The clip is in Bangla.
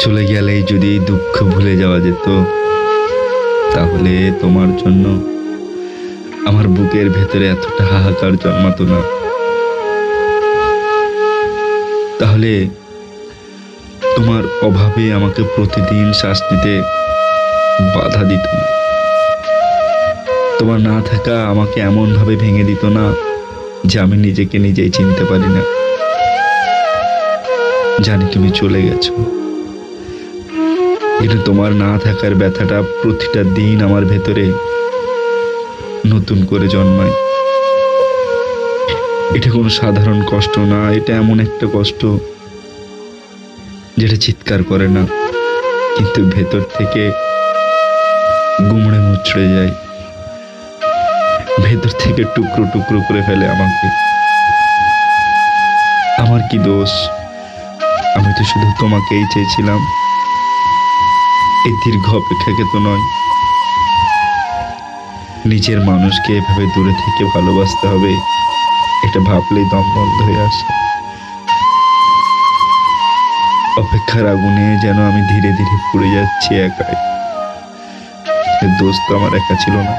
চলে গেলেই যদি এই দুঃখ ভুলে যাওয়া যেত, তাহলে তোমার জন্য আমার বুকের ভেতরে এতটা হাহাকার জন্মাতো না। তাহলে তোমার অভাবে আমাকে প্রতিদিন শ্বাস নিতে বাধা দিত না। তোমার না থাকা আমাকে এমন ভাবে ভেঙে দিত না যে আমি নিজেকে নিজেই চিনতে পারি না। জানি তুমি চলে গেছো, কিন্তু তোমার না থাকার ব্যথাটা প্রতিটা দিন আমার ভেতরে নতুন করে জন্মায়। এটা কোনো সাধারণ কষ্ট না, এটা এমন একটা কষ্ট যেটা চিৎকার করে না, কিন্তু ভেতর থেকে গুমড়ে মুচড়ে যায়, ভেতর থেকে টুকরো টুকরো করে ফেলে আমাকে। আমার কি দোষ? আমি তো শুধু তোমাকেই চেয়েছিলাম, এই দীর্ঘ অপেক্ষাকে তো নয়। নিজের মানুষকে এভাবে দূরে থেকে ভালোবাসতে হবে, এটা ভাবলেই দম বন্ধ হয়ে আসে। অপেক্ষার আগুনে যেন আমি ধীরে ধীরে পুড়ে যাচ্ছি একাই। এর দোষ তো আমার একা ছিল না।